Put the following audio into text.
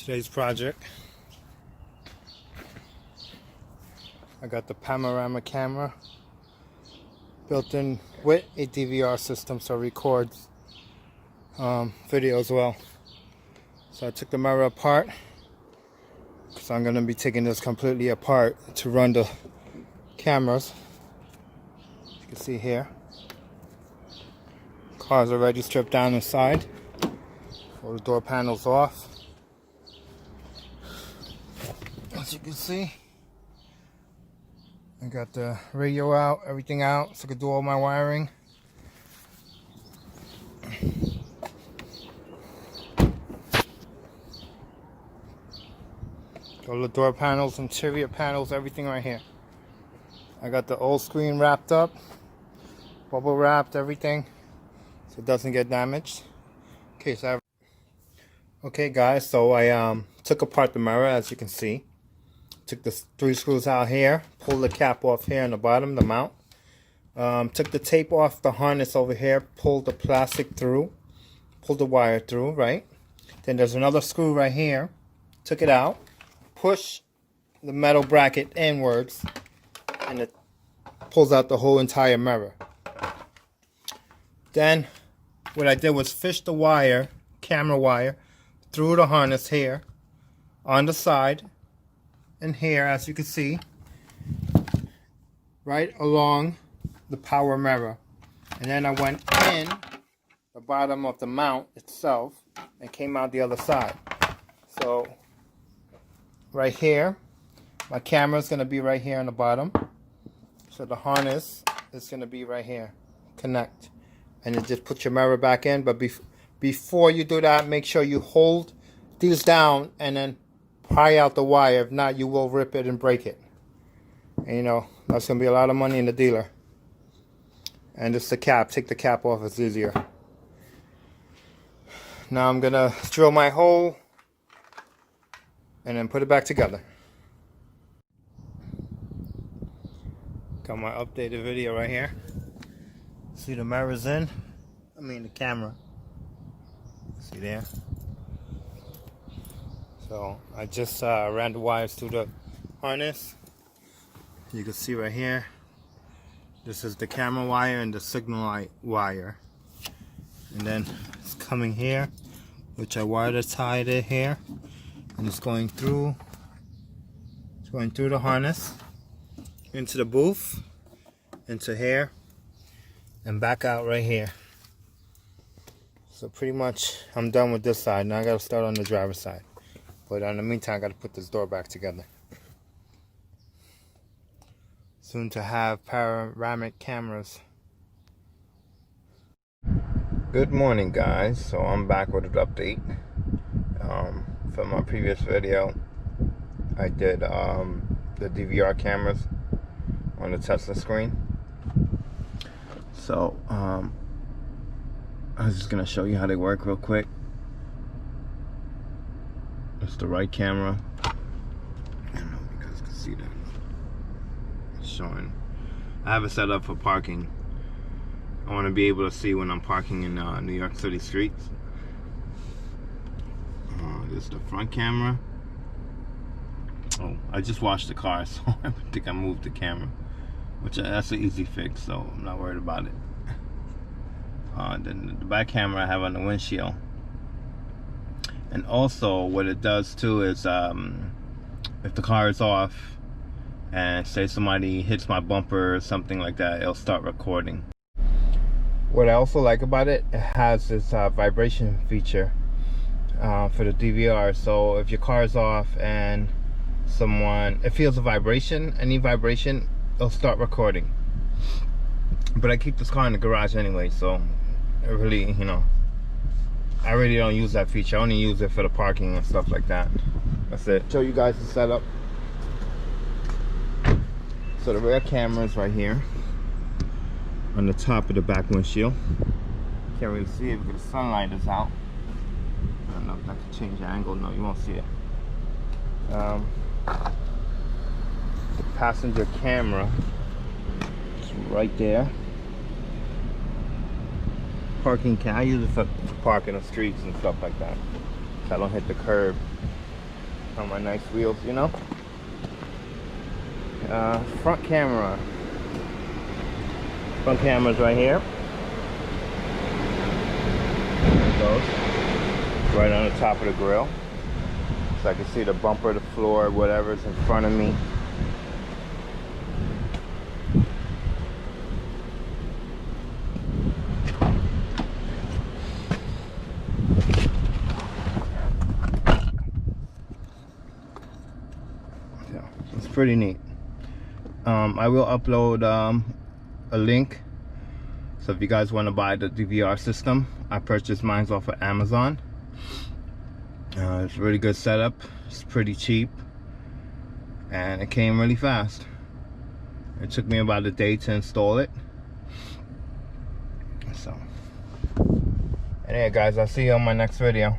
Today's project, I got the Panoramic camera built in with a DVR system, so it records video as well. So I took the mirror apart because I'm going to be taking this completely apart to run the cameras. As you can see here, car's already stripped down inside. All the door panels off. As you can see, I got the radio out, everything out, so I could do all my wiring. All the door panels, interior panels, everything right here. I got the old screen wrapped up, bubble wrapped, everything, so it doesn't get damaged. Okay guys, so I took apart the mirror, as you can see. Took the 3 screws out here, pulled the cap off here on the bottom, the mount. Took the tape off the harness over here, pulled the plastic through, pulled the wire through, right? Then there's another screw right here. Took it out, push the metal bracket inwards, and it pulls out the whole entire mirror. Then what I did was fish the wire, camera wire, through the harness here, on the side, and here, as you can see, right along the power mirror. And then I went in the bottom of the mount itself and came out the other side. So right here, my camera is going to be right here on the bottom. So the harness is going to be right here. Connect. And then just put your mirror back in. But before you do that, make sure you hold these down and then pry out the wire. If not, you will rip it and break it. And you know, that's going to be a lot of money in the dealer. And just the cap. Take the cap off. It's easier. Now I'm going to drill my hole and then put it back together. Got my updated video right here. See the mirrors in? I mean the camera. See there? So I just ran the wires through the harness. You can see right here, this is the camera wire and the signal light wire. And then it's coming here, which I wire tied it here, and it's going through the harness into the booth, into here, and back out right here. So pretty much I'm done with this side. Now I gotta start on the driver's side. But in the meantime, I gotta put this door back together. Soon to have panoramic cameras. Good morning guys. So I'm back with an update. From my previous video, I did the DVR cameras on the Tesla screen. So I was just gonna show you how they work real quick. It's the right camera. I don't know if you guys can see that. It's showing. I have it set up for parking. I want to be able to see when I'm parking in New York City streets. This is the front camera. Oh, I just washed the car, so I think I moved the camera. Which that's an easy fix, so I'm not worried about it. Then the back camera I have on the windshield. And also what it does too is if the car is off and say somebody hits my bumper or something like that, it'll start recording. What I also like about it, it has this vibration feature for the DVR. So if your car is off and it feels a vibration, any vibration, it'll start recording. But I keep this car in the garage anyway, so it really, you know, I really don't use that feature. I only use it for the parking and stuff like that. That's it. Show you guys the setup. So the rear camera is right here on the top of the back windshield. Can't really see it because the sunlight is out. I don't know if I can change the angle. No, you won't see it. The passenger camera is right there. Parking cam. I use it for parking on streets and stuff like that, so I don't hit the curb. on my nice wheels, you know. Front camera. Front camera's right here. There it goes. Right on the top of the grill. So I can see the bumper, the floor, whatever's in front of me. So it's pretty neat. I will upload a link. So if you guys want to buy the DVR system, I purchased mine off of Amazon. It's a really good setup. It's pretty cheap, and it came really fast. It took me about a day to install it. So, anyway guys, I'll see you on my next video.